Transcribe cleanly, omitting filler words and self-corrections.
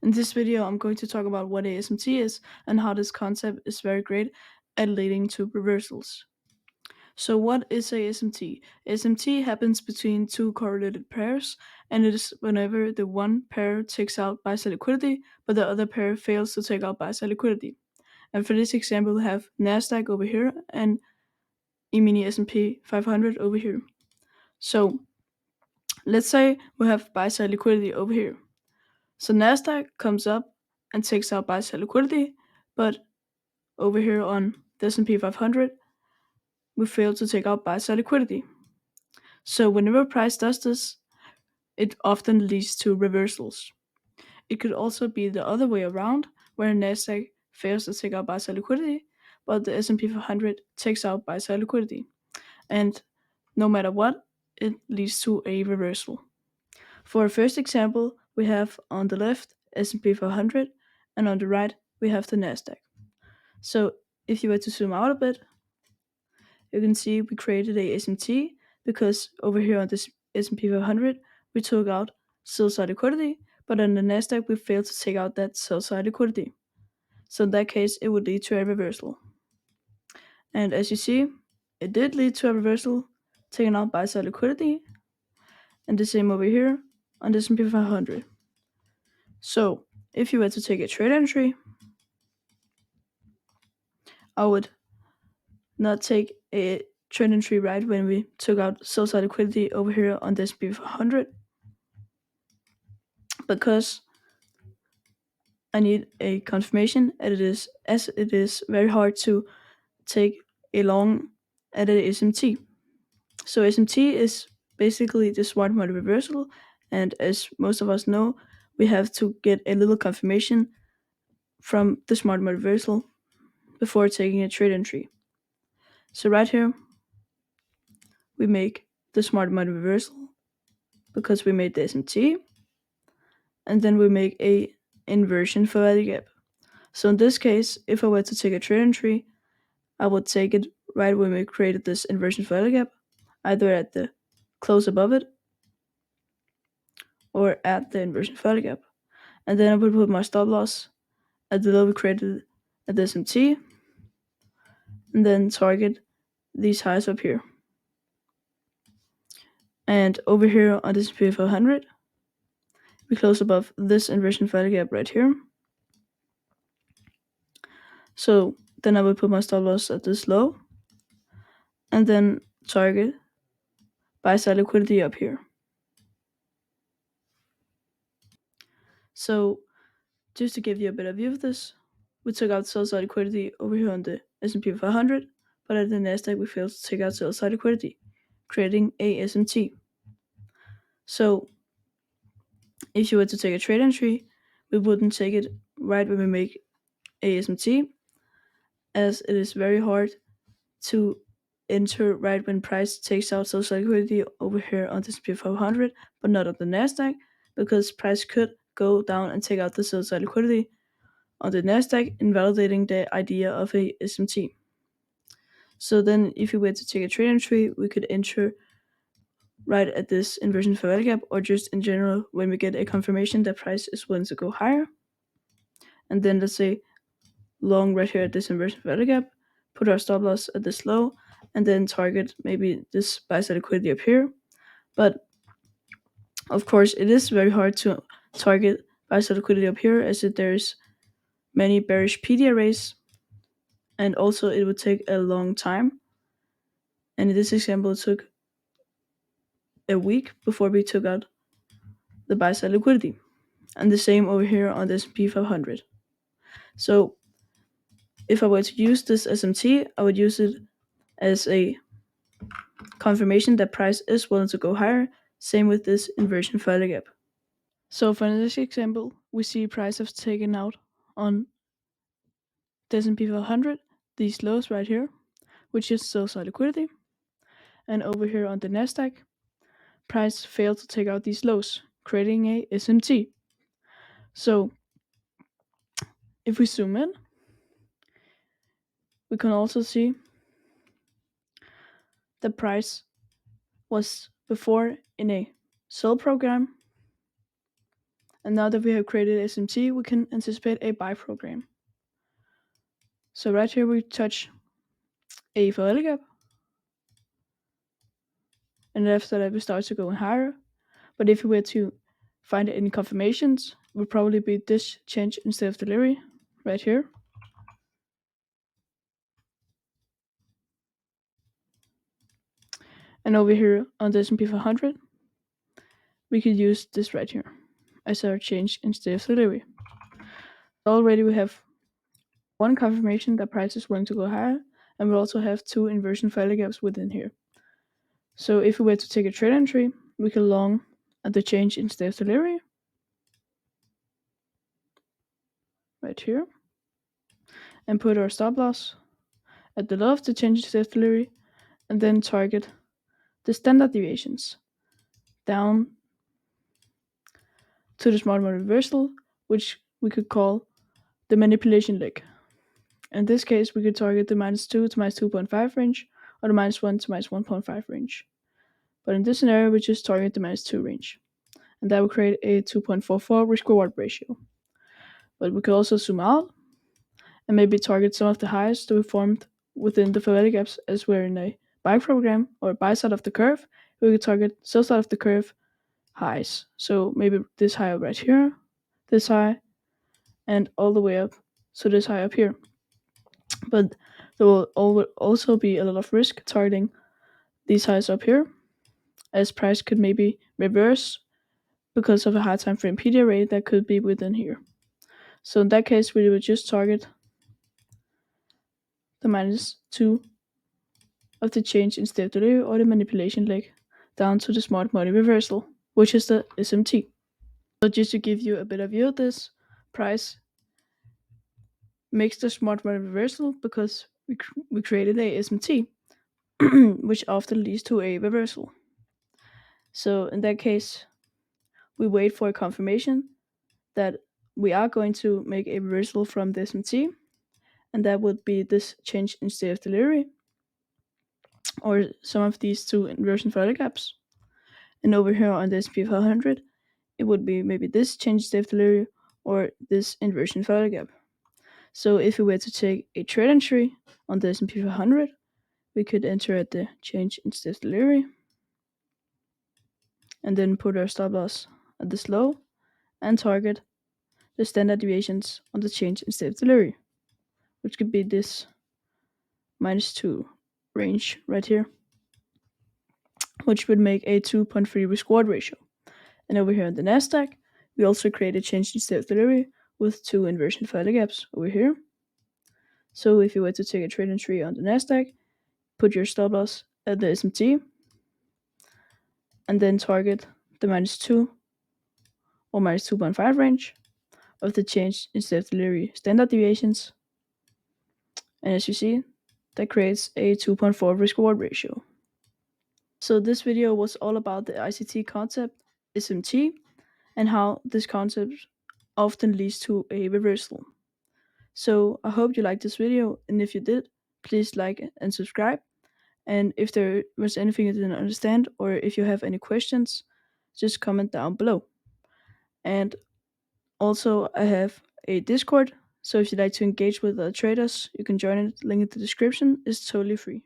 In this video, I'm going to talk about what a SMT is and how this concept is very great at leading to reversals. So what is a SMT? SMT happens between two correlated pairs, and it is whenever the one pair takes out buy side liquidity, but the other pair fails to take out buy side liquidity. And for this example, we have NASDAQ over here and E-mini S&P 500 over here. So let's say we have buy side liquidity over here. So NASDAQ comes up and takes out buy side liquidity, but over here on the S&P 500, we fail to take out buy side liquidity. So whenever price does this, it often leads to reversals. It could also be the other way around, where NASDAQ fails to take out buy side liquidity, but the S&P 500 takes out buy side liquidity. And no matter what, it leads to a reversal. For our first example, we have on the left S&P 500, and on the right we have the NASDAQ. So if you were to zoom out a bit, you can see we created a SMT because over here on this S&P 500 we took out sell side liquidity, but on the NASDAQ we failed to take out that sell side liquidity. So in that case, it would lead to a reversal. And as you see, it did lead to a reversal, taking out buy side liquidity, and the same over here on the S&P 500. So if you were to take a trade entry, I would not take a trade entry right when we took out sell side liquidity over here on the S&P 500, because I need a confirmation as it is very hard to take a long at a SMT. So SMT is basically the smart money reversal, and as most of us know, we have to get a little confirmation from the smart money reversal before taking a trade entry. So right here, we make the smart money reversal because we made the SMT, and then we make a inversion for value gap. So in this case, if I were to take a trade entry, I would take it right when we created this inversion for value gap, either at the close above it or at the inversion for value gap. And then I would put my stop loss at the level we created at the SMT, and then target these highs up here. And over here on this S&P 500, we close above this inversion value gap right here. So then I would put my stop loss at this low, and then target buy side liquidity up here. So just to give you a better view of this, we took out sell side liquidity over here on the S&P 500, but at the NASDAQ we failed to take out sell side liquidity, creating a SMT. So if you were to take a trade entry, we wouldn't take it right when we make a SMT, as it is very hard to enter right when price takes out sell side liquidity over here on the S&P 500, but not on the NASDAQ, because price could go down and take out the sell side liquidity on the NASDAQ, invalidating the idea of a SMT. So then if you were to take a trade entry, we could enter right at this inversion for value gap, or just in general when we get a confirmation that price is willing to go higher. And then let's say long right here at this inversion for value gap, put our stop loss at this low, and then target maybe this buy side liquidity up here. But of course, it is very hard to target buy side liquidity up here, as there's many bearish PD arrays, and also it would take a long time. And in this example, it took a week before we took out the buy side liquidity, and the same over here on the S&P 500. So if I were to use this SMT, I would use it as a confirmation that price is willing to go higher. Same with this inversion value gap. So for this example, we see price has taken out on the S&P 500 these lows right here, which is sell side liquidity, and over here on the NASDAQ, price failed to take out these lows, creating a SMT. So if we zoom in, we can also see the price was before in a sell program, And now that we have created SMT, we can anticipate a buy program. So right here we touch a value gap, and after that we start to go higher. But if we were to find any confirmations, it would probably be this change instead of delivery right here. And over here on the S&P 500, we could use this right here as our change instead of delivery. Already we have one confirmation that price is going to go higher, and we also have two inversion value gaps within here. So if we were to take a trade entry, we can long at the change instead of delivery right here, and put our stop loss at the low of the change instead of delivery, and then target the standard deviations down to the smart money reversal, which we could call the manipulation leg. In this case, we could target the -2 to -2.5 range, or the -1 to -1.5 range. But in this scenario, we just target the -2 range, and that will create a 2.44 risk-reward ratio. But we could also zoom out and maybe target some of the highs that we formed within the value gaps as we're in a buy program or buy side of the curve. We could target sell side of the curve highs. So maybe this high right here, this high, and all the way up. So this high up here. But there will also be a lot of risk targeting these highs up here, as price could maybe reverse because of a high time frame PD array that could be within here. So in that case, we would just target the -2 of the change instead of delivery or the manipulation leg down to the smart money reversal, which is the SMT. So just to give you a bit of view of this, price makes the smart money reversal because we created a SMT, which often leads to a reversal. So in that case, we wait for a confirmation that we are going to make a reversal from the SMT, and that would be this change instead of delivery, or some of these two inversion value gaps. And over here on the S&P 500, it would be maybe this change instead of delivery or this inversion value gap. So if we were to take a trade entry on the S&P 500, we could enter at the change instead of delivery, and then put our stop loss at this low and target the standard deviations on the change instead of delivery, which could be this -2 range right here, which would make a 2.3 risk-reward ratio. And over here on the Nasdaq, we also create a change instead of delivery with two inversion value gaps over here. So if you were to take a trade entry on the Nasdaq, put your stop loss at the SMT, and then target the -2 or -2.5 range of the change instead of delivery standard deviations. And as you see, that creates a 2.4 risk-reward ratio. So this video was all about the ICT concept SMT and how this concept often leads to a reversal. So I hope you liked this video, and if you did, please like and subscribe. And if there was anything you didn't understand, or if you have any questions, just comment down below. And also, I have a Discord, so if you'd like to engage with the traders, you can join it. Link in the description is totally free.